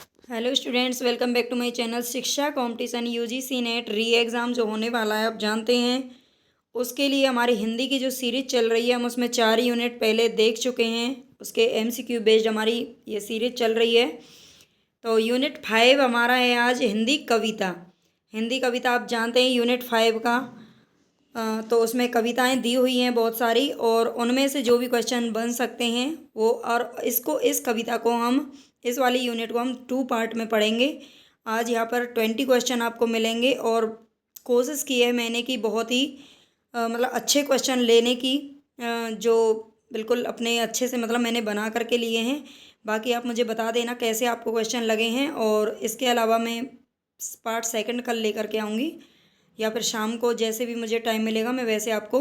Hello students, welcome back to my channel. Shiksha competition UGC NET re exam जो होने वाला है आप जानते हैं, उसके लिए हमारी हिंदी की जो सीरीज चल रही है हम उसमें 4 यूनिट पहले देख चुके हैं। उसके एमसीक्यू बेस्ड हमारी ये सीरीज चल रही है। तो यूनिट 5 हमारा है आज हिंदी कविता। हिंदी कविता आप जानते हैं यूनिट 5 का। तो उसमें कविताएं दी हुई हैं बहुत सारी, और उनमें से जो भी क्वेश्चन बन सकते हैं वो, और इस कविता को हम, इस वाली यूनिट को हम 2 पार्ट में पढ़ेंगे। आज यहाँ पर 20 क्वेश्चन आपको मिलेंगे, और कोशिश की है मैंने कि बहुत ही मतलब अच्छे क्वेश्चन लेने की, जो बिल्कुल अपने अच्छे से मतलब मैंने बना करके लिए हैं। बाकी आप मुझे बता देना कैसे आपको क्वेश्चन लगे हैं, और इसके अलावा मैं पार्ट सेकंड कल लेकर के आऊँगी, या फिर शाम को जैसे भी मुझे टाइम मिलेगा मैं वैसे आपको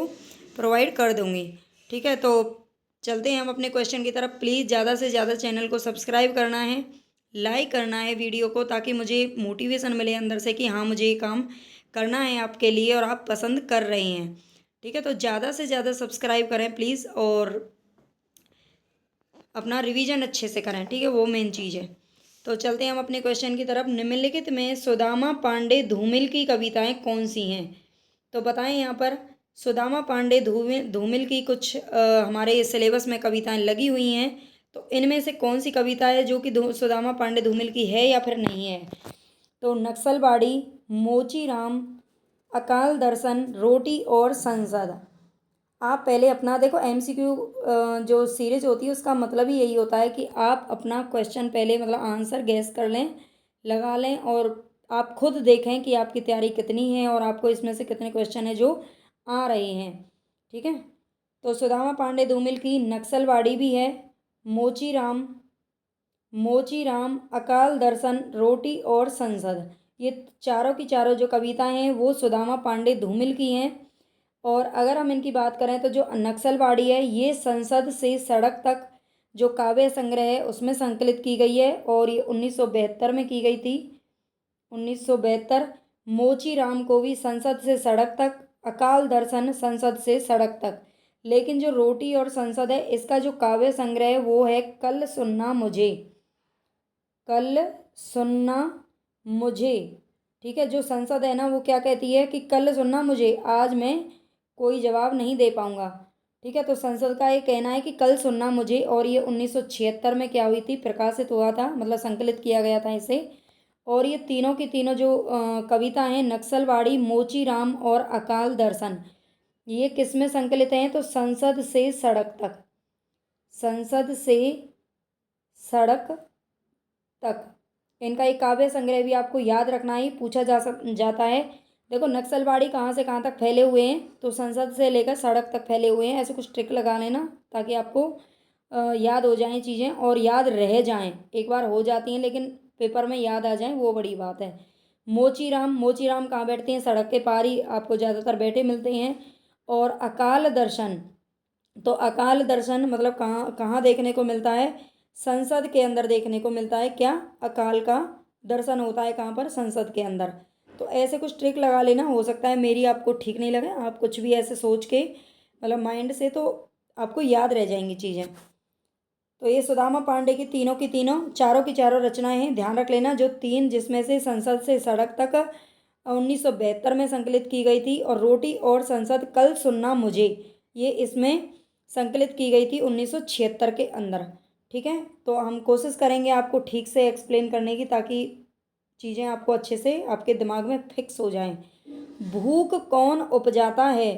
प्रोवाइड कर दूँगी। ठीक है, तो चलते हैं हम अपने क्वेश्चन की तरफ। प्लीज़ ज़्यादा से ज़्यादा चैनल को सब्सक्राइब करना है, लाइक करना है वीडियो को, ताकि मुझे मोटिवेशन मिले अंदर से कि हाँ मुझे ये काम करना है आपके लिए और आप पसंद कर रहे हैं। ठीक है, तो ज़्यादा से ज़्यादा सब्सक्राइब करें प्लीज़, और अपना रिवीजन अच्छे से करें। ठीक है, वो मेन चीज़ है। तो चलते हैं हम अपने क्वेश्चन की तरफ। निम्नलिखित में सुदामा पांडे धूमिल की कविताएं कौन सी हैं? तो बताएं यहाँ पर। सुदामा पांडे धूमिल की कुछ हमारे सिलेबस में कविताएं लगी हुई हैं, तो इनमें से कौन सी कविता है जो कि सुदामा पांडे धूमिल की है या फिर नहीं है? तो नक्सलबाड़ी, मोचीराम, अकाल दर्शन, रोटी और संसद। आप पहले अपना देखो, एमसीक्यू जो सीरीज होती है उसका मतलब ही यही होता है कि आप अपना क्वेश्चन पहले मतलब आंसर गैस कर लें, लगा लें, और आप खुद देखें कि आपकी तैयारी कितनी है और आपको इसमें से कितने क्वेश्चन है जो आ रहे हैं। ठीक है, तो सुदामा पांडे धूमिल की नक्सलवाड़ी भी है, मोचीराम, मोचीराम, अकाल दर्शन, रोटी और संसद। ये चारों की चारों जो कविताएं हैं वो सुदामा पांडे धूमिल की हैं। और अगर हम इनकी बात करें तो जो नक्सलबाड़ी है ये संसद से सड़क तक जो काव्य संग्रह है उसमें संकलित की गई है, और ये 1972 में की गई थी, 1972। मोचीराम को भी संसद से सड़क तक, अकाल दर्शन संसद से सड़क तक। लेकिन जो रोटी और संसद है इसका जो काव्य संग्रह है वो है कल सुनना मुझे, कल सुनना मुझे। ठीक है, जो संसद है ना वो क्या कहती है कि कल सुनना मुझे, आज मैं कोई जवाब नहीं दे पाऊंगा। ठीक है, तो संसद का ये कहना है कि कल सुनना मुझे, और ये 1976 में क्या हुई थी, प्रकाशित हुआ था, मतलब संकलित किया गया था इसे। और ये तीनों की तीनों जो कविता हैं, नक्सलवाड़ी, मोचीराम और अकाल दर्शन, ये किस में संकलित हैं? तो संसद से सड़क तक, संसद से सड़क तक। इनका एक काव्य संग्रह भी आपको याद रखना ही पूछा जाता है। देखो, नक्सलवाड़ी कहाँ से कहाँ तक फैले हुए हैं, तो संसद से लेकर सड़क तक फैले हुए हैं। ऐसे कुछ ट्रिक लगा लेना ताकि आपको याद हो जाएं चीज़ें, और याद रह जाएं। एक बार हो जाती हैं लेकिन पेपर में याद आ जाएं, वो बड़ी बात है। मोचीराम, मोचीराम कहाँ बैठते हैं? सड़क के पार ही आपको ज़्यादातर बैठे मिलते हैं। और अकाल दर्शन, तो अकाल दर्शन मतलब कहाँ कहाँ देखने को मिलता है? संसद के अंदर देखने को मिलता है। क्या? अकाल का दर्शन होता है कहाँ पर? संसद के अंदर। तो ऐसे कुछ ट्रिक लगा लेना, हो सकता है मेरी आपको ठीक नहीं लगे, आप कुछ भी ऐसे सोच के मतलब माइंड से, तो आपको याद रह जाएंगी चीज़ें। तो ये सुदामा पांडे की तीनों चारों की चारों रचनाएं हैं, ध्यान रख लेना। जो तीन, जिसमें से संसद से सड़क तक 1972 में संकलित की गई थी, और रोटी और संसद कल सुनना मुझे, ये इसमें संकलित की गई थी 1976 के अंदर। ठीक है, तो हम कोशिश करेंगे आपको ठीक से एक्सप्लेन करने की, ताकि चीज़ें आपको अच्छे से आपके दिमाग में फिक्स हो जाएं। भूख कौन उपजाता है?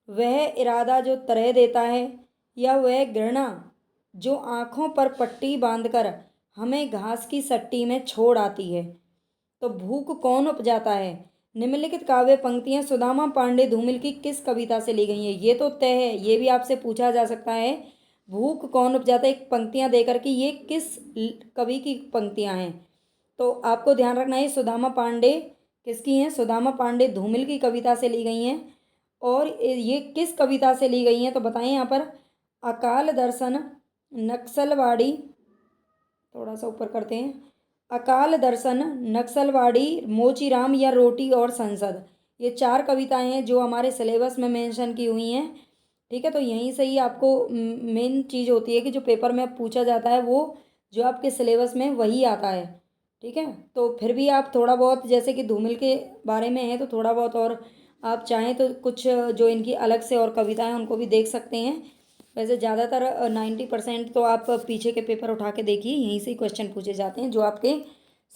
वह इरादा जो तरह देता है, या वह घृणा जो आँखों पर पट्टी बांधकर हमें घास की सट्टी में छोड़ आती है? तो भूख कौन उपजाता है? निम्नलिखित काव्य पंक्तियां सुदामा पांडे धूमिल की किस कविता से ली गई हैं? ये तो तय है, ये भी आपसे पूछा जा सकता है। भूख कौन उपजाता है, एक पंक्तियां देकर कि ये किस कवि की पंक्तियां हैं? तो आपको ध्यान रखना है, सुदामा पांडे किसकी हैं? सुदामा पांडे धूमिल की कविता से ली गई हैं। और ये किस कविता से ली गई हैं तो बताएं यहाँ पर। अकाल दर्शन, नक्सलवाड़ी, थोड़ा सा ऊपर करते हैं, अकाल दर्शन, नक्सलवाड़ी, मोचीराम या रोटी और संसद। ये चार कविताएं हैं जो हमारे सिलेबस में मेंशन की हुई हैं। ठीक है, तो यहीं से ही आपको मेन चीज़ होती है कि जो पेपर में पूछा जाता है वो जो आपके सिलेबस में वही आता है। ठीक है, तो फिर भी आप थोड़ा बहुत, जैसे कि धूमिल के बारे में है तो थोड़ा बहुत और आप चाहें तो कुछ जो इनकी अलग से और कविताएं उनको भी देख सकते हैं। वैसे ज़्यादातर 90% तो आप पीछे के पेपर उठा के देखिए, यहीं से ही क्वेश्चन पूछे जाते हैं जो आपके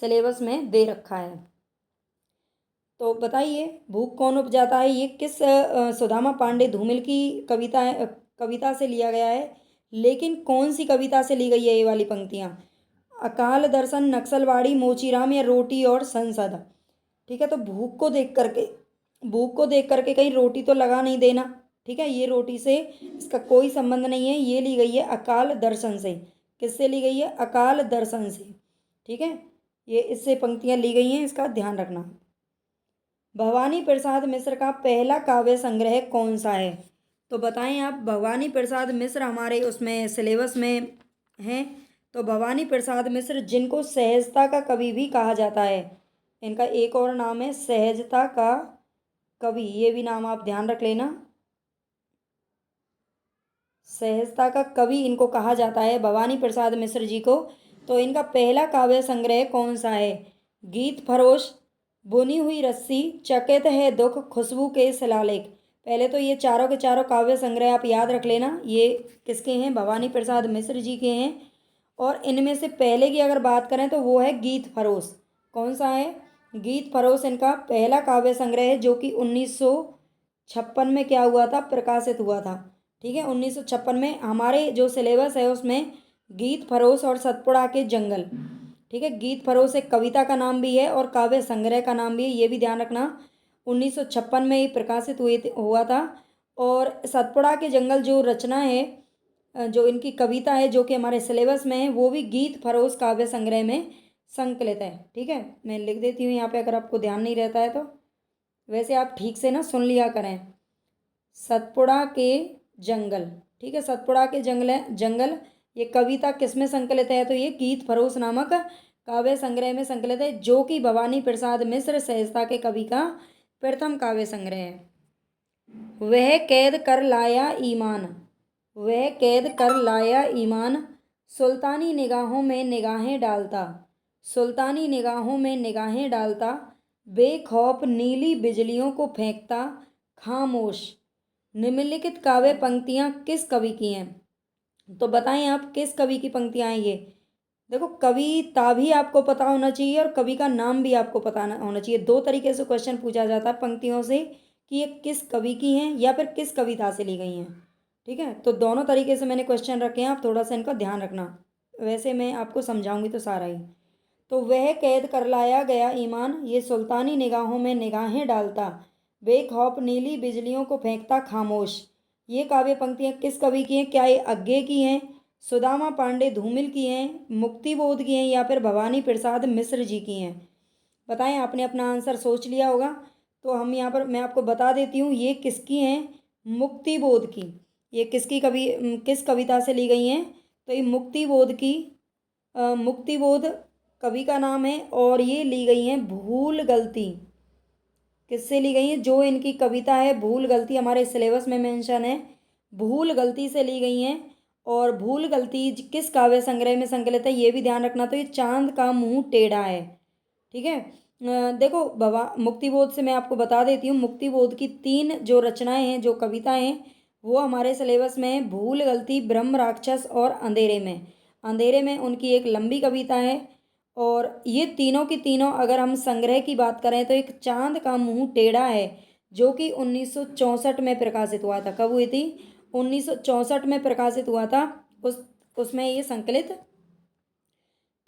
सिलेबस में दे रखा है। तो बताइए, भूख कौन उपजाता है, ये किस सुदामा पांडे धूमिल की कविता से लिया गया है, लेकिन कौन सी कविता से ली गई है ये वाली पंक्तियाँ? अकाल दर्शन, नक्सलवाड़ी, मोचीराम या रोटी और संसद। ठीक है, तो भूख को देख करके कहीं रोटी तो लगा नहीं देना। ठीक है, ये रोटी से इसका कोई संबंध नहीं है, ये ली गई है अकाल दर्शन से। किससे ली गई है? अकाल दर्शन से। ठीक है, ये इससे पंक्तियां ली गई हैं, इसका ध्यान रखना। भवानी प्रसाद मिश्र का पहला काव्य संग्रह कौन सा है? तो बताएं आप, भवानी प्रसाद मिश्र हमारे उसमें सिलेबस में हैं। तो भवानी प्रसाद मिश्र, जिनको सहजता का कवि भी कहा जाता है, इनका एक और नाम है सहजता का कवि, ये भी नाम आप ध्यान रख लेना। सहजता का कवि इनको कहा जाता है, भवानी प्रसाद मिश्र जी को। तो इनका पहला काव्य संग्रह कौन सा है? गीत फरोश, बुनी हुई रस्सी, चकित है दुख, खुशबू के शिलालेख। पहले तो ये चारों के चारों काव्य संग्रह आप याद रख लेना, ये किसके हैं? भवानी प्रसाद मिश्र जी के हैं। और इनमें से पहले की अगर बात करें तो वो है गीत फरोश। कौन सा है? गीत फरोश इनका पहला काव्य संग्रह है, जो कि 1956 में क्या हुआ था? प्रकाशित हुआ था। ठीक है, 1956 में। हमारे जो सिलेबस है उसमें गीत फरोश और सतपुड़ा के जंगल। ठीक है, गीत फरोश एक कविता का नाम भी है और काव्य संग्रह का नाम भी है, ये भी ध्यान रखना। 1956 में ये प्रकाशित हुआ था। और सतपुड़ा के जंगल जो रचना है, जो इनकी कविता है, जो कि हमारे सिलेबस में है, वो भी गीत फरोश काव्य संग्रह में संकलित है। ठीक है, मैं लिख देती हूँ यहाँ पे अगर आपको ध्यान नहीं रहता है तो। वैसे आप ठीक से ना सुन लिया करें। सतपुड़ा के जंगल। ठीक है, सतपुड़ा के जंगल ये कविता किस में संकलित है? तो ये गीत फरोश नामक काव्य संग्रह में संकलित है, जो कि भवानी प्रसाद मिश्र सहजता के कवि का प्रथम काव्य संग्रह है। वह कैद कर लाया ईमान, वह कैद कर लाया ईमान, सुल्तानी निगाहों में निगाहें डालता, सुल्तानी निगाहों में निगाहें डालता, बेखौफ नीली बिजलियों को फेंकता, खामोश। निम्नलिखित काव्य पंक्तियां किस कवि की हैं? तो बताएं आप, किस कवि की पंक्तियां हैं ये? देखो, कविता भी आपको पता होना चाहिए और कवि का नाम भी आपको पता होना चाहिए। दो तरीके से क्वेश्चन पूछा जाता है पंक्तियों से, कि ये किस कवि की हैं या फिर किस कविता से ली गई हैं। ठीक है, तो दोनों तरीके से मैंने क्वेश्चन रखे हैं, आप थोड़ा सा इनका ध्यान रखना। वैसे मैं आपको समझाऊंगी तो सारा ही। तो वह कैद कर लाया गया ईमान, ये सुल्तानी निगाहों में निगाहें डालता, बेखौफ नीली बिजलियों को फेंकता, खामोश। ये काव्य पंक्तियां किस कवि की हैं? क्या ये अज्ञे की हैं, सुदामा पांडे धूमिल की हैं, मुक्तिबोध की हैं, या फिर भवानी प्रसाद मिश्र जी की हैं? बताएं, आपने अपना आंसर सोच लिया होगा। तो हम यहाँ पर मैं आपको बता देती हूँ, ये किसकी हैं? मुक्तिबोध की। ये किस कविता से ली गई हैं? तो ये मुक्तिबोध की, मुक्तिबोध कवि का नाम है, और ये ली गई हैं भूल गलती। किससे ली गई हैं? जो इनकी कविता है भूल गलती, हमारे सिलेबस में मेंशन है, भूल गलती से ली गई हैं। और भूल गलती किस काव्य संग्रह में संकलित है, ये भी ध्यान रखना। तो ये चांद का मुंह टेढ़ा है। ठीक है, देखो मुक्तिबोध से मैं आपको बता देती हूँ, मुक्तिबोध की 3 जो रचनाएं हैं, जो कविताएं हैं, वो हमारे सिलेबस में है, भूल गलती, ब्रह्म राक्षस और अंधेरे में। अंधेरे में उनकी एक लंबी कविता है। और ये तीनों की तीनों अगर हम संग्रह की बात करें तो एक चांद का मुंह टेढ़ा है, जो कि 1964 में प्रकाशित हुआ था। कब हुई थी? 1964 में प्रकाशित हुआ था। उसमें ये संकलित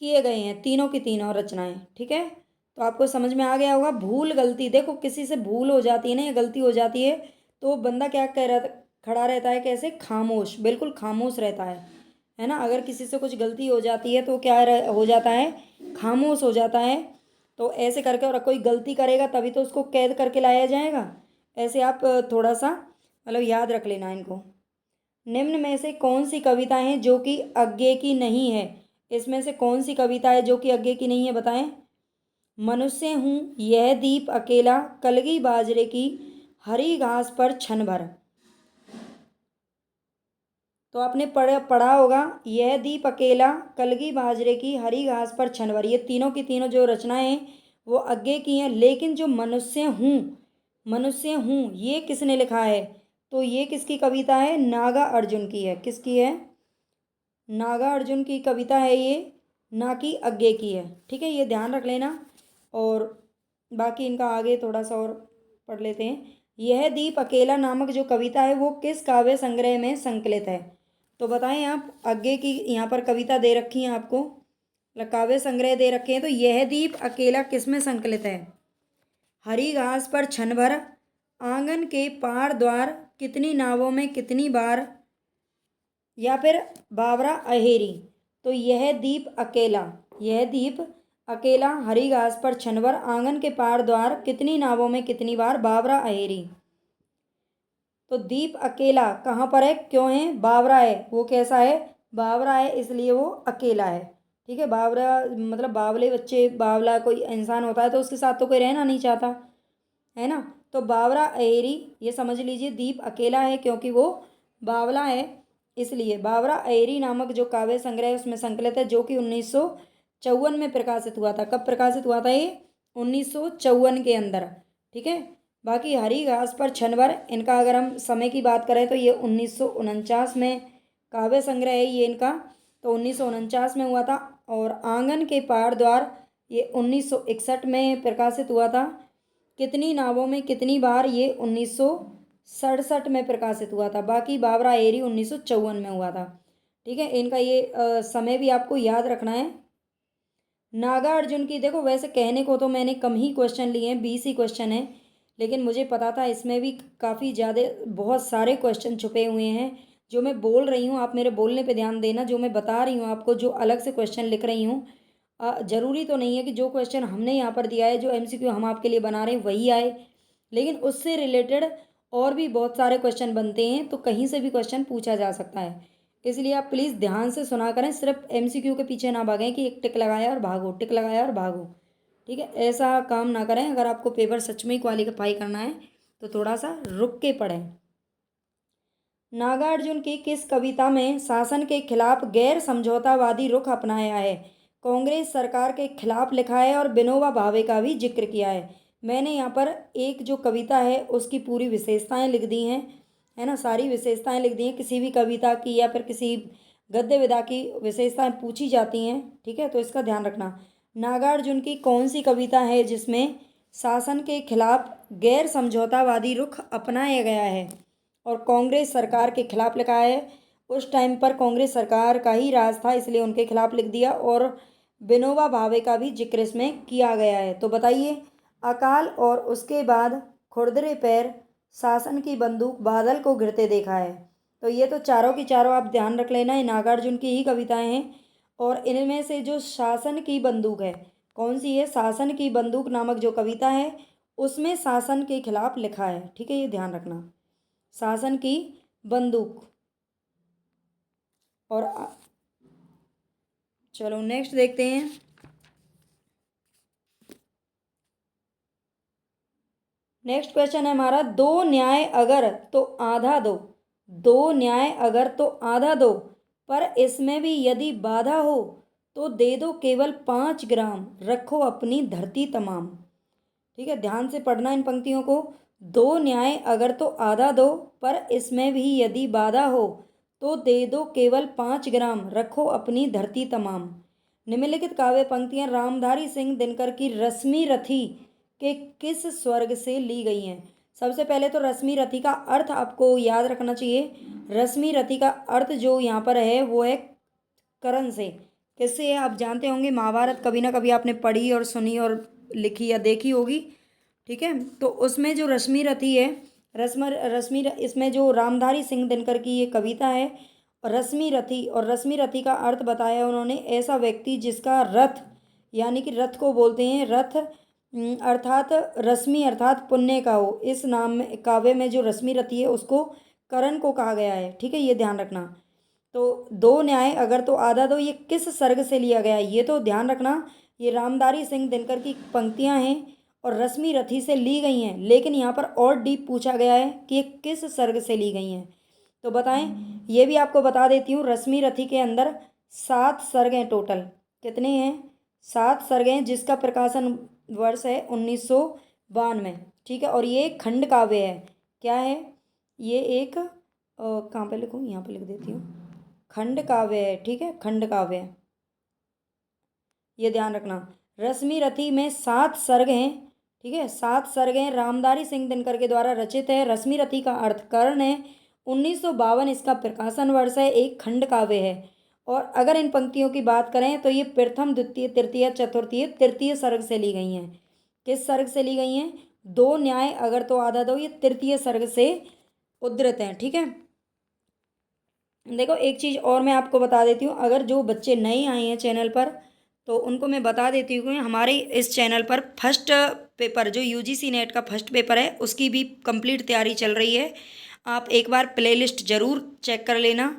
किए गए हैं तीनों की तीनों रचनाएं। ठीक है, तो आपको समझ में आ गया होगा। भूल गलती, देखो किसी से भूल हो जाती है ना या गलती हो जाती है, तो बंदा क्या कह रहा खड़ा रहता है? कैसे? खामोश, बिल्कुल खामोश रहता है ना। अगर किसी से कुछ गलती हो जाती है तो क्या हो जाता है? खामोश हो जाता है। तो ऐसे करके, और कोई गलती करेगा तभी तो उसको कैद करके लाया जाएगा। ऐसे आप थोड़ा सा मतलब याद रख लेना इनको। निम्न में से कौन सी कविता है जो कि अज्ञे की नहीं है? इसमें से कौन सी कविता है जो कि अज्ञे की नहीं है, बताएं। मनुष्य हूँ यह दीप अकेला, कलगी बाजरे की, हरी घास पर छन भर। तो आपने पढ़ा होगा, यह दीप अकेला, कलगी बाजरे की, हरी घास पर छनवर, ये तीनों की तीनों जो रचनाएं हैं वो आगे की हैं। लेकिन जो मनुष्य हूँ ये किसने लिखा है? तो ये किसकी कविता है? नागा अर्जुन की है। किसकी है? नागा अर्जुन की कविता है ये, ना कि आगे की है। ठीक है, ये ध्यान रख लेना। और बाकी इनका आगे थोड़ा सा और पढ़ लेते हैं। यह दीप अकेला नामक जो कविता है वो किस काव्य संग्रह में संकलित है? तो बताएं आप, आगे की यहाँ पर कविता दे रखी है आपको, काव्य संग्रह दे रखे हैं। तो यह दीप अकेला किस में संकलित है? हरी घास पर छन भर, आंगन के पार द्वार, कितनी नावों में कितनी बार, या फिर बावरा अहेरी। तो यह दीप अकेला, हरी घास पर छनवर, आंगन के पार द्वार, कितनी नावों में कितनी बार, बावरा अहेरी। तो दीप अकेला कहाँ पर है, क्यों है? बावरा है। वो कैसा है? बावरा है, इसलिए वो अकेला है। ठीक है, बावरा मतलब बावले बच्चे, बावला कोई इंसान होता है तो उसके साथ तो कोई रहना नहीं चाहता, है ना। तो बावरा अहेरी, ये समझ लीजिए, दीप अकेला है क्योंकि वो बावला है, इसलिए। बावरा अहेरी नामक जो काव्य संग्रह है उसमें संकलित है, जो कि 1954 में प्रकाशित हुआ था। कब प्रकाशित हुआ था ये? 1954 के अंदर। ठीक है। बाकी हरी घास पर छनवर, इनका अगर हम समय की बात करें तो ये 1949 में काव्य संग्रह है ये इनका, तो 1949 में हुआ था। और आंगन के पार द्वार, ये 1961 में प्रकाशित हुआ था। कितनी नावों में कितनी बार, ये 1967 में प्रकाशित हुआ था। बाकी बावरा एरी 1954 में हुआ था। ठीक है, इनका ये समय भी आपको याद रखना है। नागा अर्जुन की, देखो वैसे कहने को तो मैंने कम ही क्वेश्चन लिए हैं, 20 ही क्वेश्चन हैं, लेकिन मुझे पता था इसमें भी काफ़ी ज़्यादा बहुत सारे क्वेश्चन छुपे हुए हैं। जो मैं बोल रही हूँ, आप मेरे बोलने पे ध्यान देना, जो मैं बता रही हूँ आपको, जो अलग से क्वेश्चन लिख रही हूँ, ज़रूरी तो नहीं है कि जो क्वेश्चन हमने यहाँ पर दिया है, जो एमसीक्यू हम आपके लिए बना रहे हैं वही आए, लेकिन उससे रिलेटेड और भी बहुत सारे क्वेश्चन बनते हैं, तो कहीं से भी क्वेश्चन पूछा जा सकता है। इसलिए आप प्लीज़ ध्यान से सुना करें, सिर्फ एमसीक्यू के पीछे ना भागें कि एक टिक लगाया और भागो, टिक लगाया और भागो। ठीक है, ऐसा काम ना करें। अगर आपको पेपर सच में ही क्वालिफाई करना है तो थोड़ा सा रुक के पढ़ें। नागार्जुन की किस कविता में शासन के खिलाफ गैर समझौतावादी रुख अपनाया है? कांग्रेस सरकार के खिलाफ लिखा है और विनोबा भावे का भी जिक्र किया है। मैंने यहाँ पर एक जो कविता है उसकी पूरी विशेषताएं लिख दी हैं, है ना, सारी विशेषताएं लिख दी हैं। किसी भी कविता की या फिर किसी गद्य विधा की विशेषताएं पूछी जाती हैं। ठीक है, तो इसका ध्यान रखना। नागार्जुन की कौन सी कविता है जिसमें शासन के खिलाफ गैर समझौतावादी रुख अपनाया गया है और कांग्रेस सरकार के खिलाफ लिखा है? उस टाइम पर कांग्रेस सरकार का ही राज था, इसलिए उनके खिलाफ लिख दिया, और विनोबा भावे का भी जिक्र इसमें किया गया है। तो बताइए, अकाल और उसके बाद खुरदरे पैर, शासन की बंदूक, बादल को गिरते देखा है। तो ये तो चारों की चारों आप ध्यान रख लेना, ये नागार्जुन की ही कविताएं हैं। और इनमें से जो शासन की बंदूक है, कौन सी है? शासन की बंदूक नामक जो कविता है उसमें शासन के खिलाफ लिखा है। ठीक है, ये ध्यान रखना, शासन की बंदूक। और चलो नेक्स्ट देखते हैं। नेक्स्ट क्वेश्चन है हमारा, दो न्याय अगर तो आधा दो, दो न्याय अगर तो आधा दो, पर इसमें भी यदि बाधा हो तो दे दो केवल 5 ग्राम, रखो अपनी धरती तमाम। ठीक है, ध्यान से पढ़ना इन पंक्तियों को। दो न्याय अगर तो आधा दो, पर इसमें भी यदि बाधा हो तो दे दो केवल 5 ग्राम, रखो अपनी धरती तमाम। निम्नलिखित काव्य पंक्तियां रामधारी सिंह दिनकर की रश्मि रथी के किस स्वर्ग से ली गई हैं? सबसे पहले तो रश्मि रथी का अर्थ आपको याद रखना चाहिए। रश्मि रथी का अर्थ जो यहाँ पर है वो है करण से। किससे है आप जानते होंगे, महाभारत कभी ना कभी आपने पढ़ी और सुनी और लिखी या देखी होगी। ठीक है, तो उसमें जो रश्मि रथी है, इसमें जो रामधारी सिंह दिनकर की ये कविता है, रश्मि रथी, और रश्मि रथी का अर्थ बताया उन्होंने, ऐसा व्यक्ति जिसका रथ, यानी कि रथ को बोलते हैं रथ, अर्थात रश्मि अर्थात पुण्य का हो। इस नाम में काव्य में जो रश्मि रथी है उसको करण को कहा गया है। ठीक है, ये ध्यान रखना। तो दो न्याय अगर तो आधा दो, ये किस सर्ग से लिया गया है ये तो ध्यान रखना। ये रामधारी सिंह दिनकर की पंक्तियां हैं और रश्मि रथी से ली गई हैं, लेकिन यहाँ पर और डीप पूछा गया है कि ये किस सर्ग से ली गई हैं। तो बताएं, ये भी आपको बता देती हूँ। रश्मि रथी के अंदर 7 सर्ग हैं टोटल। कितने हैं? 7 सर्ग हैं, जिसका प्रकाशन वर्ष है 1992। ठीक है, और ये खंड काव्य है। क्या है ये? एक कहाँ पे लिखूँ? यहाँ पे लिख देती हूँ। खंड काव्य है। ठीक है, खंड काव्य है, ये ध्यान रखना। रश्मि रथी में 7 सर्ग हैं। ठीक है, 7 सर्ग हैं, रामधारी सिंह दिनकर के द्वारा रचित है। रश्मि रथी का अर्थ कर्ण है। 1952 इसका प्रकाशन वर्ष है। एक खंड काव्य है। और अगर इन पंक्तियों की बात करें तो ये प्रथम, द्वितीय, तृतीय, चतुर्थीय, तृतीय सर्ग से ली गई हैं। किस सर्ग से ली गई हैं? दो न्याय अगर तो आधा दो, ये तृतीय सर्ग से उद्धृत हैं। ठीक है, देखो एक चीज़ और मैं आपको बता देती हूँ। अगर जो बच्चे नए आए हैं चैनल पर, तो उनको मैं बता देती हूँ कि हमारे इस चैनल पर फर्स्ट पेपर, जो यूजीसी नेट का फर्स्ट पेपर है, उसकी भी कंप्लीट तैयारी चल रही है। आप एक बार प्लेलिस्ट ज़रूर चेक कर लेना।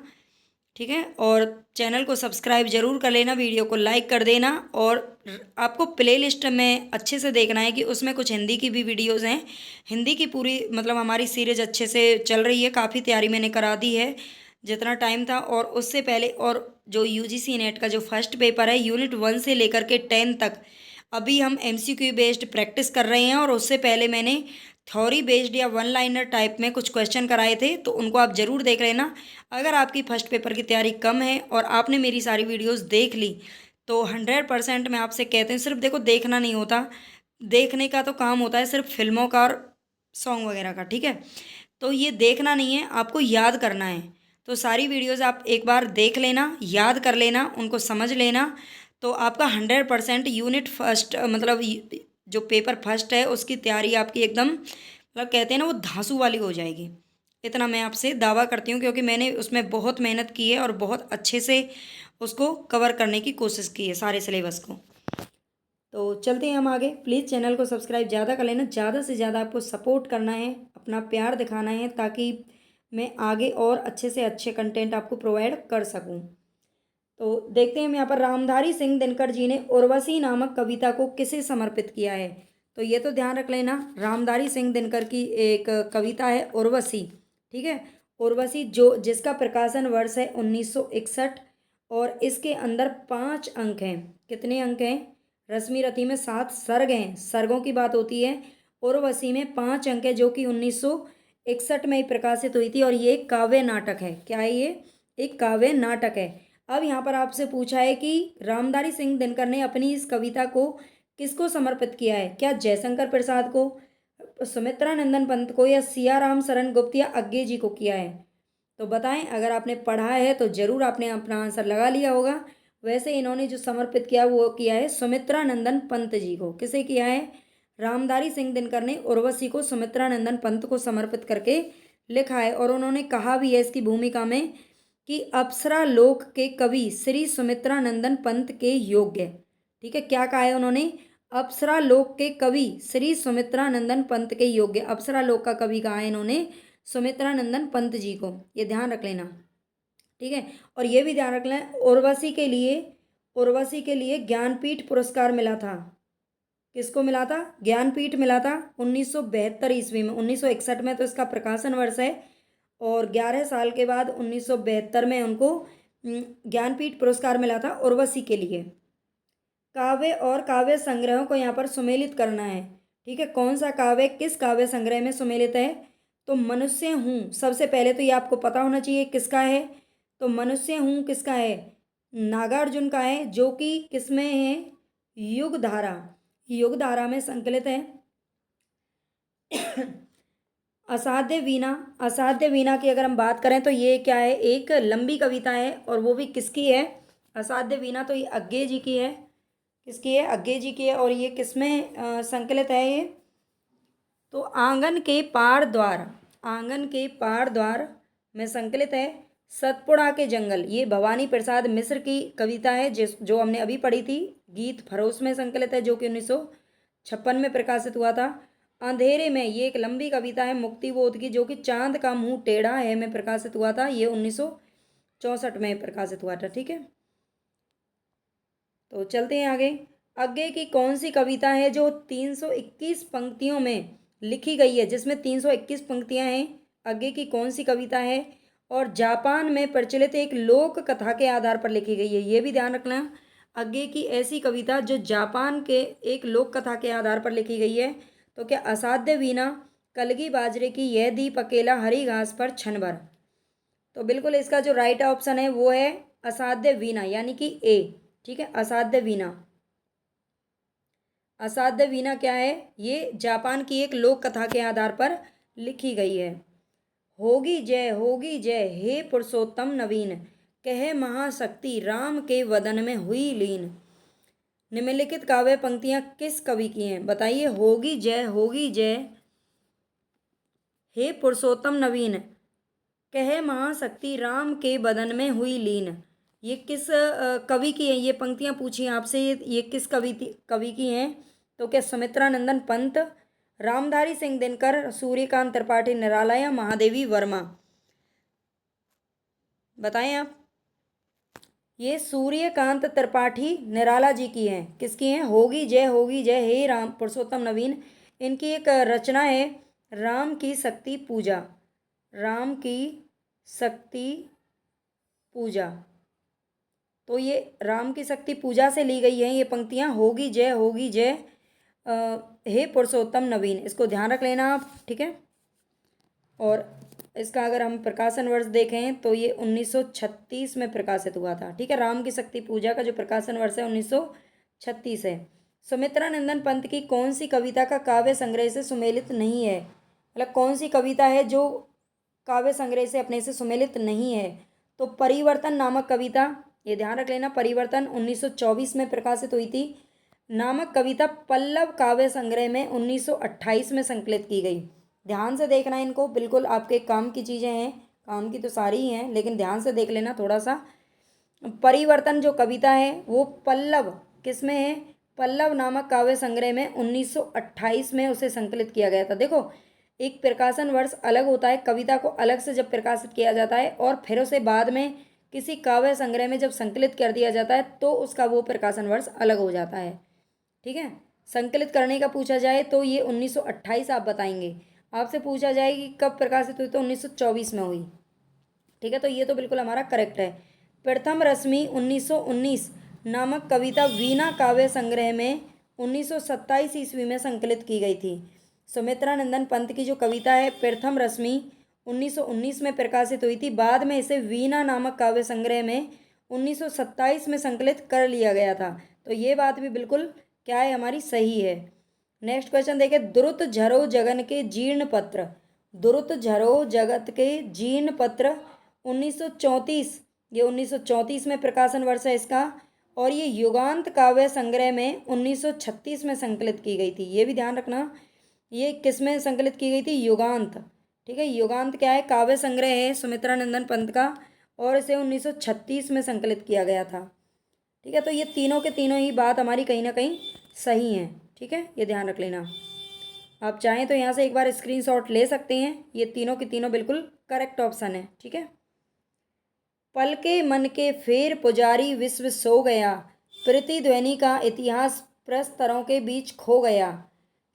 ठीक है, और चैनल को सब्सक्राइब जरूर कर लेना, वीडियो को लाइक कर देना। और आपको प्लेलिस्ट में अच्छे से देखना है कि उसमें कुछ हिंदी की भी वीडियोस हैं। हिंदी की पूरी मतलब हमारी सीरीज अच्छे से चल रही है, काफ़ी तैयारी मैंने करा दी है जितना टाइम था। और उससे पहले, और जो यूजीसी नेट का जो फर्स्ट पेपर है, यूनिट 1 से लेकर के 10 तक अभी हम एमसीक्यू बेस्ड प्रैक्टिस कर रहे हैं। और उससे पहले मैंने थ्योरी बेस्ड या वन लाइनर टाइप में कुछ क्वेश्चन कराए थे, तो उनको आप ज़रूर देख लेना। अगर आपकी फर्स्ट पेपर की तैयारी कम है और आपने मेरी सारी वीडियोस देख ली, तो 100% मैं आपसे कहते हैं, सिर्फ देखो देखना नहीं होता, देखने का तो काम होता है सिर्फ फिल्मों का और सॉन्ग वगैरह का। ठीक है, तो ये देखना नहीं है, आपको याद करना है। तो सारी वीडियोस आप एक बार देख लेना, याद कर लेना, उनको समझ लेना, तो आपका 100% यूनिट फर्स्ट मतलब जो पेपर फर्स्ट है उसकी तैयारी आपकी एकदम मतलब कहते हैं ना वो धांसू वाली हो जाएगी। इतना मैं आपसे दावा करती हूँ, क्योंकि मैंने उसमें बहुत मेहनत की है और बहुत अच्छे से उसको कवर करने की कोशिश की है, सारे सिलेबस को। तो चलते हैं हम आगे। प्लीज़ चैनल को सब्सक्राइब ज़्यादा कर लेना, ज़्यादा से ज़्यादा आपको सपोर्ट करना है, अपना प्यार दिखाना है, ताकि मैं आगे और अच्छे से अच्छे कंटेंट आपको प्रोवाइड कर सकूं। तो देखते हैं हम यहाँ पर, रामधारी सिंह दिनकर जी ने उर्वशी नामक कविता को किसे समर्पित किया है? तो ये तो ध्यान रख लेना, रामधारी सिंह दिनकर की एक कविता है उर्वशी। ठीक है, उर्वशी जो जिसका प्रकाशन वर्ष है 1961, और इसके अंदर 5 अंक हैं। कितने अंक हैं? रश्मि रथी में 7 सर्ग हैं, सर्गों की बात होती है। उर्वशी में 5 अंक है, जो कि 1961 में ही प्रकाशित हुई थी। और ये एक काव्य नाटक है। क्या है ये? एक काव्य नाटक है। अब यहाँ पर आपसे पूछा है कि रामधारी सिंह दिनकर ने अपनी इस कविता को किसको समर्पित किया है? क्या जयशंकर प्रसाद को, सुमित्रा नंदन पंत को, या सिया राम शरण गुप्त या अज्ञे जी को किया है? तो बताएं, अगर आपने पढ़ा है तो जरूर आपने अपना आंसर लगा लिया होगा। वैसे इन्होंने जो समर्पित किया वो किया है सुमित्रा नंदन पंत जी को। किसे किया है? रामधारी सिंह दिनकर ने उर्वशी को सुमित्रा नंदन पंत को समर्पित करके लिखा है। और उन्होंने कहा भी है इसकी भूमिका में कि अप्सरा लोक के कवि श्री सुमित्रा नंदन पंत के योग्य। ठीक है, क्या कहा है उन्होंने? अप्सरा लोक के कवि श्री सुमित्रा नंदन पंत के योग्य। अप्सरा लोक का कवि कहा है इन्होंने? सुमित्रा नंदन पंत जी को। ये ध्यान रख लेना। ठीक है, और ये भी ध्यान रख लें, उर्वशी के लिए ज्ञानपीठ पुरस्कार मिला था। किसको मिला था? ज्ञानपीठ मिला था 1972 ईस्वी में। 1961 में तो इसका प्रकाशन वर्ष है, और 11 साल के बाद 1972 में उनको ज्ञानपीठ पुरस्कार मिला था उर्वशी के लिए। काव्य और काव्य संग्रहों को यहाँ पर सुमेलित करना है। ठीक है, कौन सा काव्य किस काव्य संग्रह में सुमेलित है? तो मनुष्य हूँ, सबसे पहले तो ये आपको पता होना चाहिए किसका है। तो मनुष्य हूँ किसका है? नागार्जुन का है, जो कि किसमें है? युग धारा। युग धारा में संकलित है। असाध्य वीणा, असाध्य वीणा की अगर हम बात करें तो ये क्या है? एक लंबी कविता है, और वो भी किसकी है? असाध्य वीणा तो ये अज्ञे जी की है। किसकी है? अज्ञे जी की है। और ये किसमें संकलित है ये? तो आंगन के पार द्वार, आंगन के पार द्वार में संकलित है। सतपुड़ा के जंगल, ये भवानी प्रसाद मिश्र की कविता है, जो हमने अभी पढ़ी थी। गीत फरोश में संकलित है, जो कि 1956 में प्रकाशित हुआ था। अंधेरे में, ये एक लंबी कविता है मुक्तिबोध की, जो कि चांद का मुंह टेढ़ा है में प्रकाशित हुआ था। ये 1964 में प्रकाशित हुआ था। ठीक है, तो चलते हैं आगे। अज्ञे की कौन सी कविता है जो 321 पंक्तियों में लिखी गई है, जिसमें 321 पंक्तियां हैं? अज्ञे की कौन सी कविता है और जापान में प्रचलित एक लोक कथा के आधार पर लिखी गई है। ये भी ध्यान रखना, आगे की ऐसी कविता जो जापान के एक लोक कथा के आधार पर लिखी गई है। तो क्या असाध्य वीणा, कलगी बाजरे की यह दीप अकेला हरी घास पर क्षण भर। तो बिल्कुल इसका जो राइट ऑप्शन है वो है असाध्य वीणा, यानी कि ए। ठीक है, असाध्य वीणा। असाध्य वीणा क्या है, ये जापान की एक लोक कथा के आधार पर लिखी गई है। होगी जय हे पुरुषोत्तम नवीन, कहे महाशक्ति राम के वदन में हुई लीन। निम्नलिखित काव्य पंक्तियां किस कवि की हैं, बताइए। होगी जय हे पुरुषोत्तम नवीन, कहे महाशक्ति राम के बदन में हुई लीन। ये किस कवि की है, ये पंक्तियां पूछी आपसे, ये किस कवि की हैं। तो क्या सुमित्रा नंदन पंत, रामधारी सिंह दिनकर, सूर्यकांत त्रिपाठी निराला या महादेवी वर्मा। बताएं आप। ये सूर्यकांत त्रिपाठी निराला जी की हैं। किसकी हैं, होगी जय हे राम पुरुषोत्तम नवीन। इनकी एक रचना है राम की शक्ति पूजा, राम की शक्ति पूजा। तो ये राम की शक्ति पूजा से ली गई हैं ये पंक्तियां। होगी जय हे पुरुषोत्तम नवीन, इसको ध्यान रख लेना आप। ठीक है, और इसका अगर हम प्रकाशन वर्ष देखें तो ये 1936 में प्रकाशित हुआ था। ठीक है, राम की शक्ति पूजा का जो प्रकाशन वर्ष है 1936 है। सुमित्रा नंदन पंत की कौन सी कविता का काव्य संग्रह से सुमेलित नहीं है, मतलब कौन सी कविता है जो काव्य संग्रह से अपने से सुमेलित नहीं है। तो परिवर्तन नामक कविता, ये ध्यान रख लेना, परिवर्तन 1924 में प्रकाशित हुई थी। नामक कविता पल्लव काव्य संग्रह में 1928 में संकलित की गई। ध्यान से देखना इनको, बिल्कुल आपके काम की चीज़ें हैं, काम की तो सारी ही हैं लेकिन ध्यान से देख लेना थोड़ा सा। परिवर्तन जो कविता है वो पल्लव किस में है, पल्लव नामक काव्य संग्रह में 1928 में उसे संकलित किया गया था। देखो, एक प्रकाशन वर्ष अलग होता है, कविता को अलग से जब प्रकाशित किया जाता है और फिर उसे बाद में किसी काव्य संग्रह में जब संकलित कर दिया जाता है तो उसका वो प्रकाशन वर्ष अलग हो जाता है। ठीक है, संकलित करने का पूछा जाए तो ये 1928 आप बताएंगे। आपसे पूछा जाए कि कब प्रकाशित हुई तो 1924 में हुई। ठीक है, तो ये तो बिल्कुल हमारा करेक्ट है। प्रथम रश्मि 1919 नामक कविता वीणा काव्य संग्रह में 1927 ईस्वी में संकलित की गई थी। सुमित्रा नंदन पंत की जो कविता है प्रथम रश्मि 1919 में प्रकाशित हुई थी, बाद में इसे वीणा नामक काव्य संग्रह में 1927 में संकलित कर लिया गया था। तो ये बात भी बिल्कुल क्या है, हमारी सही है। नेक्स्ट क्वेश्चन देखें, द्रुत झरो जगन के जीर्ण पत्र। द्रुत झरो जगत के जीर्ण पत्र 1934, ये 1934 में प्रकाशन वर्ष है इसका, और ये युगांत काव्य संग्रह में 1936 में संकलित की गई थी। ये भी ध्यान रखना, ये किस में संकलित की गई थी, युगांत। ठीक है, युगांत क्या है, काव्य संग्रह है सुमित्रा नंदन पंत का, और इसे 1936 में संकलित किया गया था। ठीक है, तो ये तीनों के तीनों ही बात हमारी कहीं ना कहीं सही हैं। ठीक है, ये ध्यान रख लेना। आप चाहें तो यहाँ से एक बार स्क्रीनशॉट ले सकते हैं, ये तीनों के तीनों बिल्कुल करेक्ट ऑप्शन है। ठीक है, पल के मन के फेर पुजारी विश्व सो गया, प्रतिध्वनि का इतिहास प्रस्तरों के बीच खो गया,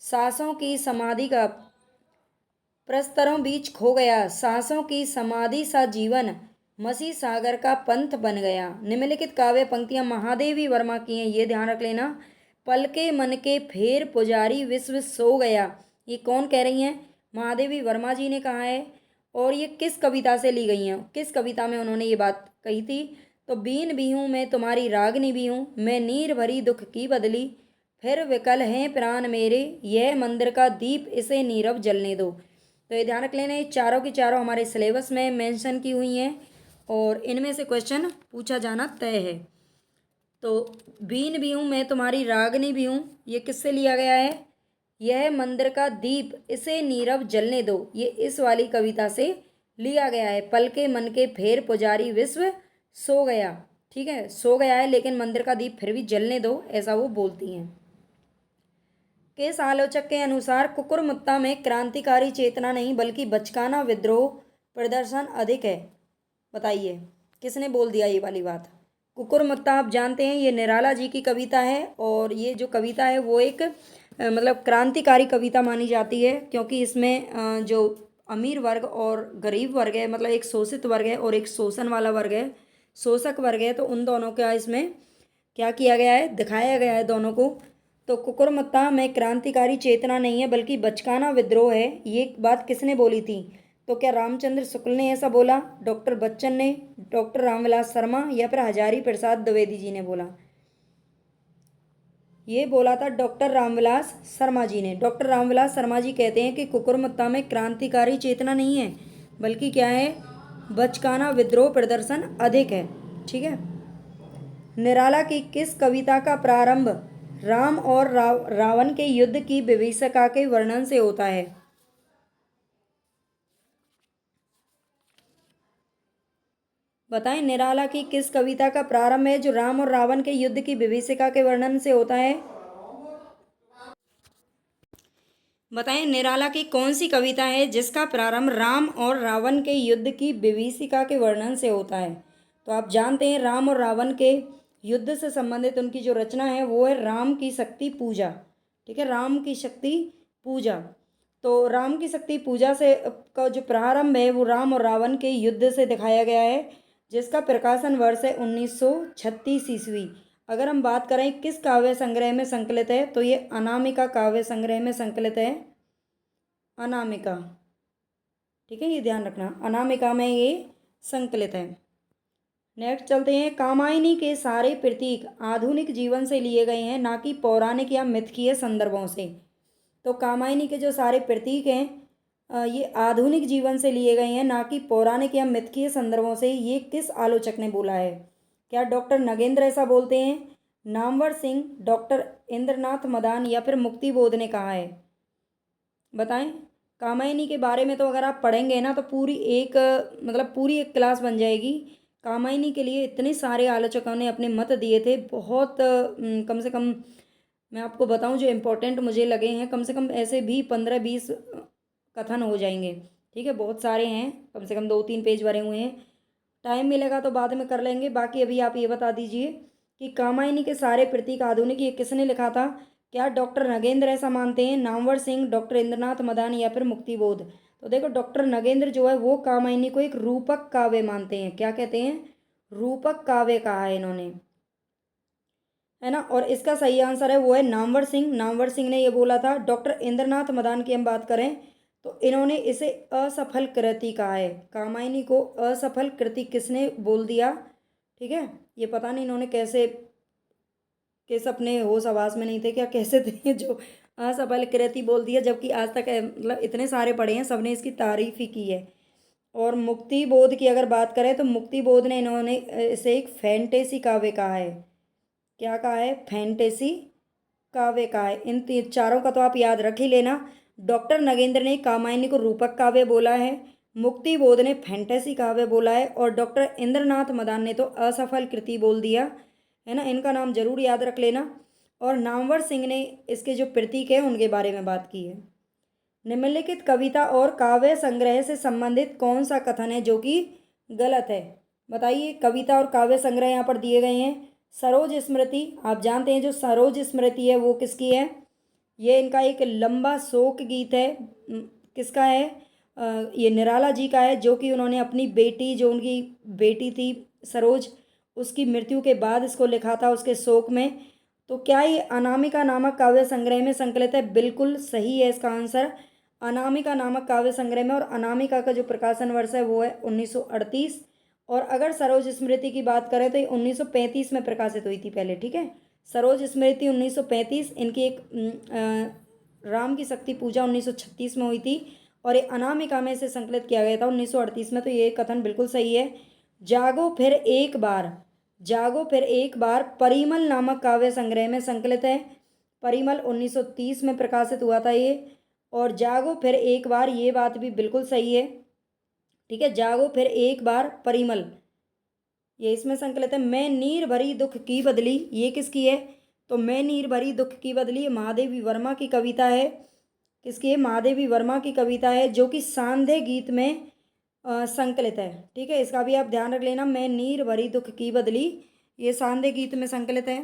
सांसों की समाधि का प्रस्तरों बीच खो गया, सांसों की समाधि सा जीवन मसी सागर का पंथ बन गया। निम्नलिखित काव्य पंक्तियां महादेवी वर्मा की हैं, ये ध्यान रख लेना। पल के मन के फेर पुजारी विश्व सो गया, ये कौन कह रही हैं, महादेवी वर्मा जी ने कहा है। और ये किस कविता से ली गई हैं, किस कविता में उन्होंने ये बात कही थी। तो बीन भी हूँ मैं तुम्हारी रागनी भी हूँ, मैं नीर भरी दुख की बदली, फिर विकल हैं प्राण मेरे, यह मंदिर का दीप इसे नीरव जलने दो। तो ये ध्यान रख लेना, ये चारों की चारों हमारे सिलेबस में मेंशन की हुई हैं और इनमें से क्वेश्चन पूछा जाना तय है। तो बीन भी हूँ मैं तुम्हारी रागनी भी हूँ, ये किससे लिया गया है, यह मंदिर का दीप इसे नीरव जलने दो, ये इस वाली कविता से लिया गया है। पल के मन के फेर पुजारी विश्व सो गया, ठीक है, सो गया है लेकिन मंदिर का दीप फिर भी जलने दो, ऐसा वो बोलती हैं। किस आलोचक के अनुसार कुकुरमुत्ता में क्रांतिकारी चेतना नहीं बल्कि बचकाना विद्रोह प्रदर्शन अधिक है, बताइए किसने बोल दिया ये वाली बात। कुकुरमुत्ता आप जानते हैं ये निराला जी की कविता है, और ये जो कविता है वो एक मतलब क्रांतिकारी कविता मानी जाती है, क्योंकि इसमें जो अमीर वर्ग और गरीब वर्ग है, मतलब एक शोषित वर्ग है और एक शोषण वाला वर्ग है, शोषक वर्ग है, तो उन दोनों का इसमें क्या किया गया है, दिखाया गया है दोनों को। तो कुकुरमुत्ता में क्रांतिकारी चेतना नहीं है बल्कि बचकाना विद्रोह है, ये बात किसने बोली थी? तो क्या रामचंद्र शुक्ल ने ऐसा बोला, डॉक्टर बच्चन ने, डॉक्टर रामविलास शर्मा, या फिर हजारी प्रसाद द्विवेदी जी ने बोला? ये बोला था डॉक्टर रामविलास शर्मा जी ने। डॉक्टर रामविलास शर्मा जी कहते हैं कि कुकुरमुत्ता में क्रांतिकारी चेतना नहीं है बल्कि क्या है, बचकाना विद्रोह प्रदर्शन अधिक है। ठीक है। निराला की किस कविता का प्रारंभ राम और रावण के युद्ध की विभीषिका के वर्णन से होता है? बताएं, निराला की किस कविता का प्रारंभ है जो राम और रावण के युद्ध की विभीषिका के वर्णन से होता है? बताएं, निराला की कौन सी कविता है जिसका प्रारंभ राम और रावण के युद्ध की विभीषिका के वर्णन से होता है? तो आप जानते हैं राम और रावण के युद्ध से संबंधित उनकी जो रचना है वो है राम की शक्ति पूजा। ठीक है, राम की शक्ति पूजा। तो राम की शक्ति पूजा से का जो प्रारंभ है वो राम और रावण के युद्ध से दिखाया गया है, जिसका प्रकाशन वर्ष है 1936 ईस्वी। अगर हम बात करें किस काव्य संग्रह में संकलित है, तो ये अनामिका काव्य संग्रह में संकलित है। अनामिका, ठीक है, ये ध्यान रखना, अनामिका में ये संकलित है। नेक्स्ट चलते हैं, कामायनी के सारे प्रतीक आधुनिक जीवन से लिए गए हैं ना कि पौराणिक या मिथकीय संदर्भों से। तो कामायनी के जो सारे प्रतीक हैं ये आधुनिक जीवन से लिए गए हैं ना कि पौराणिक या मिथकीय संदर्भों से। ये किस आलोचक ने बोला है? क्या डॉक्टर नगेंद्र ऐसा बोलते हैं, नामवर सिंह, डॉक्टर इंद्रनाथ मदान, या फिर मुक्तिबोध ने कहा है? बताएं। कामायनी के बारे में तो अगर आप पढ़ेंगे ना तो पूरी एक मतलब पूरी एक क्लास बन जाएगी। कामायनी के लिए इतने सारे आलोचकों ने अपने मत दिए थे, बहुत कम से कम मैं आपको बताऊं जो इम्पोर्टेंट मुझे लगे हैं, कम से कम ऐसे भी 15-20 कथन हो जाएंगे। ठीक है, बहुत सारे हैं, कम से कम 2-3 पेज भरे हुए हैं। टाइम मिलेगा तो बाद में कर लेंगे। बाकी अभी आप ये बता दीजिए कि कामायनी के सारे प्रतीक आधुनिक ये किसने लिखा था? क्या डॉक्टर नगेंद्र ऐसा मानते हैं, नामवर सिंह, डॉक्टर इंद्रनाथ मदान, या फिर मुक्तिबोध? तो देखो डॉक्टर नगेंद्र जो है वो कामायनी को एक रूपक काव्य मानते हैं। क्या कहते हैं? रूपक काव्य कहा है इन्होंने, है ना। और इसका सही आंसर है वो है नामवर सिंह। नामवर सिंह ने ये बोला था। डॉक्टर इंद्रनाथ मदान की हम बात करें तो इन्होंने इसे असफल कृति कहा है। कामायनी को असफल कृति किसने बोल दिया? ठीक है, ये पता नहीं इन्होंने कैसे, किस अपने होश आवास में नहीं थे क्या, कैसे थे जो असफल कृति बोल दिया, जबकि आज तक मतलब इतने सारे पढ़े हैं, सबने इसकी तारीफ ही की है। और मुक्ति बोध की अगर बात करें तो मुक्ति बोध ने इन्होंने इसे एक फैंटेसी काव्य कहा है। क्या कहा है? फैंटेसी काव्य कहा है। इन चारों का तो आप याद रख ही लेना। डॉक्टर नगेंद्र ने कामायनी को रूपक काव्य बोला है, मुक्ति बोध ने फैंटेसी काव्य बोला है, और डॉक्टर इंद्रनाथ मदान ने तो असफल कृति बोल दिया, है ना। इनका नाम जरूर याद रख लेना। और नामवर सिंह ने इसके जो प्रतीक है उनके बारे में बात की है। निम्नलिखित कविता और काव्य संग्रह से संबंधित कौन सा कथन है जो कि गलत है? बताइए। कविता और काव्य संग्रह यहाँ पर दिए गए हैं। सरोज स्मृति, आप जानते हैं जो सरोज स्मृति है वो किसकी है? ये इनका एक लंबा शोक गीत है। किसका है? ये निराला जी का है, जो कि उन्होंने अपनी बेटी, जो उनकी बेटी थी सरोज, उसकी मृत्यु के बाद इसको लिखा था उसके शोक में। तो क्या ये अनामिका नामक काव्य संग्रह में संकलित है? बिल्कुल सही है इसका आंसर, अनामिका नामक काव्य संग्रह में। और अनामिका का जो प्रकाशन वर्ष है वो है 1938। और अगर सरोज स्मृति की बात करें तो ये 1935 में प्रकाशित हुई थी पहले। ठीक है, सरोज स्मृति 1935, इनकी एक राम की शक्ति पूजा 1936 में हुई थी, और ये अनामिका में से संकलित किया गया था 1938 में। तो ये कथन बिल्कुल सही है। जागो फिर एक बार, जागो फिर एक बार परिमल नामक काव्य संग्रह में संकलित है। परिमल 1930 में प्रकाशित हुआ था ये। और जागो फिर एक बार, ये बात भी बिल्कुल सही है। ठीक है, जागो फिर एक बार परिमल, ये इसमें संकलित है। मैं नीर भरी दुख की बदली, ये किसकी है? तो मैं नीर भरी दुख की बदली महादेवी वर्मा की कविता है। किसकी है? महादेवी वर्मा की कविता है, जो कि सांध्य गीत में संकलित है। ठीक है, इसका भी आप ध्यान रख लेना। मैं नीर भरी दुख की बदली, ये सांध्य गीत में संकलित है।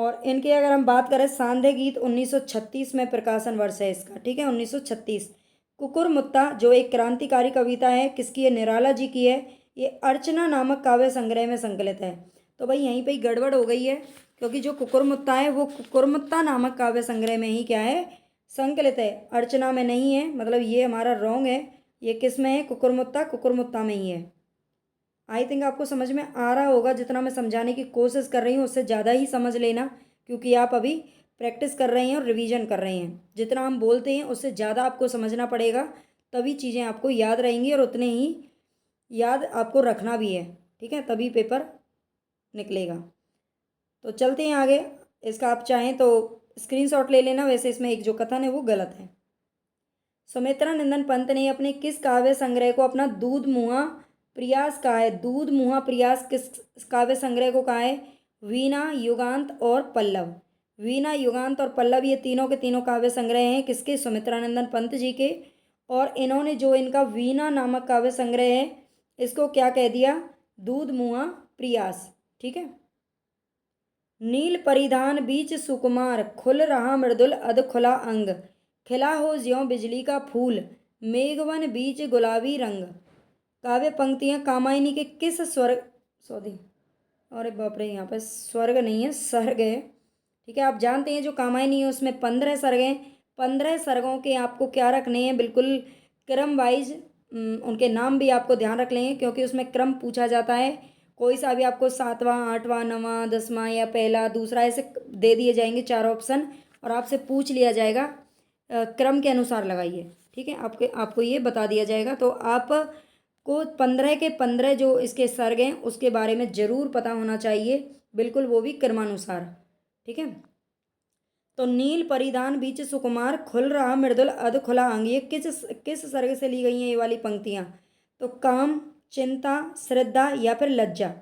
और इनके अगर हम बात करें, सांध्य गीत 1936 में प्रकाशन वर्ष है इसका, ठीक है, 1936। कुकुरमुत्ता जो एक क्रांतिकारी कविता है, किसकी है? निराला जी की है। ये अर्चना नामक काव्य संग्रह में संकलित है। तो भाई यहीं पे ही गड़बड़ हो गई है, क्योंकि जो कुकुरमुत्ता है वो कुकुरमुत्ता नामक काव्य संग्रह में ही क्या है? संकलित है, अर्चना में नहीं है। मतलब ये हमारा रॉन्ग है। ये किस में है? कुकुरमुत्ता, कुकुरमुत्ता में ही है। आई थिंक आपको समझ में आ रहा होगा। जितना मैं समझाने की कोशिश कर रही हूँ उससे ज़्यादा ही समझ लेना, क्योंकि आप अभी प्रैक्टिस कर रहे हैं और रिवीजन कर रहे हैं। जितना हम बोलते हैं उससे ज़्यादा आपको समझना पड़ेगा, तभी चीज़ें आपको याद रहेंगी और उतने ही याद आपको रखना भी है, ठीक है, तभी पेपर निकलेगा। तो चलते हैं आगे। इसका आप चाहें तो स्क्रीनशॉट ले लेना। वैसे इसमें एक जो कथन है वो गलत है। सुमित्रानंदन पंत ने अपने किस काव्य संग्रह को अपना दूध मुहा प्रयास कहा है? दूध मुहा प्रयास किस काव्य संग्रह को कहा है? वीणा, युगांत और पल्लव। वीणा, युगांत और पल्लव ये तीनों के तीनों काव्य संग्रह हैं किसके? सुमित्रानंदन पंत जी के। और इन्होंने जो इनका वीणा नामक काव्य संग्रह है, इसको क्या कह दिया? दूध मुहा प्रयास, ठीक है। नील परिधान बीच सुकुमार, खुल रहा मृदुल अध खुला अंग, खिला हो ज्यों बिजली का फूल, मेघवन बीच गुलाबी रंग। काव्य पंक्तियां कामायनी के किस स्वर्ग, सॉरी, अरे बाप रे, यहाँ पे स्वर्ग नहीं है, सर्ग है, ठीक है। आप जानते हैं जो कामायनी है उसमें 15 सर्ग हैं। 15 सर्गों के आपको क्या रखने हैं? बिल्कुल क्रम वाइज उनके नाम भी आपको ध्यान रख लेंगे, क्योंकि उसमें क्रम पूछा जाता है। कोई सा भी आपको 7वां, 8वां, 9वां, 10वां या पहला, दूसरा ऐसे दे दिए जाएंगे 4 ऑप्शन, और आपसे पूछ लिया जाएगा क्रम के अनुसार लगाइए, ठीक है। आपको ये बता दिया जाएगा। तो आप को 15 के 15 जो इसके सर्ग हैं उसके बारे में ज़रूर पता होना चाहिए, बिल्कुल वो भी क्रमानुसार, ठीक है। तो नील परिधान बीच सुकुमार, खुल रहा मृदुल अध खुला अंग, ये किस सर्ग से ली गई हैं ये वाली पंक्तियाँ? तो काम, चिंता, श्रद्धा या फिर लज्जा?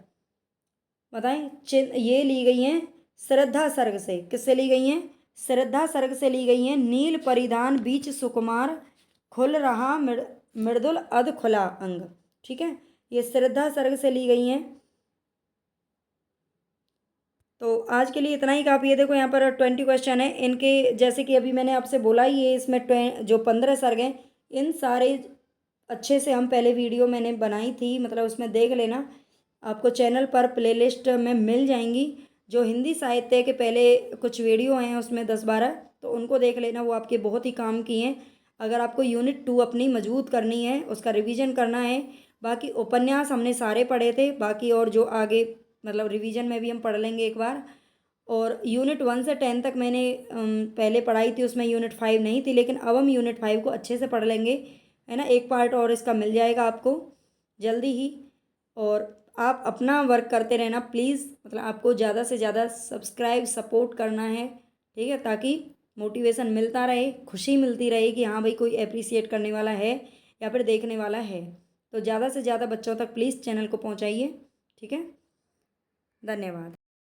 बताएं। ये ली गई हैं श्रद्धा सर्ग से। किससे ली गई हैं? श्रद्धा सर्ग से ली गई हैं। नील परिधान बीच सुकुमार, खुल रहा मृदुल अध खुला अंग, ठीक है, ये श्रद्धा सर्ग से ली गई हैं। तो आज के लिए इतना ही काफ़ी है। देखो यहाँ पर 20 क्वेश्चन है इनके, जैसे कि अभी मैंने आपसे बोला ही है, इसमें जो 15 सर्ग हैं, इन सारे अच्छे से हम पहले वीडियो मैंने बनाई थी, मतलब उसमें देख लेना, आपको चैनल पर प्लेलिस्ट में मिल जाएंगी। जो हिंदी साहित्य के पहले कुछ वीडियो हैं उसमें 10-12, तो उनको देख लेना, वो आपके बहुत ही काम की हैं। अगर आपको यूनिट 2 अपनी मजबूत करनी है, उसका रिवीजन करना है। बाकी उपन्यास हमने सारे पढ़े थे, बाकी और जो आगे मतलब रिवीजन में भी हम पढ़ लेंगे एक बार। और यूनिट 1 से 10 तक मैंने पहले पढ़ाई थी, उसमें यूनिट 5 नहीं थी, लेकिन अब हम यूनिट 5 को अच्छे से पढ़ लेंगे, है ना। एक पार्ट और इसका मिल जाएगा आपको जल्दी ही। और आप अपना वर्क करते रहना प्लीज़, मतलब आपको ज़्यादा से ज़्यादा सब्सक्राइब सपोर्ट करना है, ठीक है, ताकि मोटिवेशन मिलता रहे, खुशी मिलती रहे कि हाँ भाई कोई अप्रिसिएट करने वाला है या फिर देखने वाला है। तो ज़्यादा से ज़्यादा बच्चों तक प्लीज़ चैनल को पहुँचाइए, ठीक है। धन्यवाद।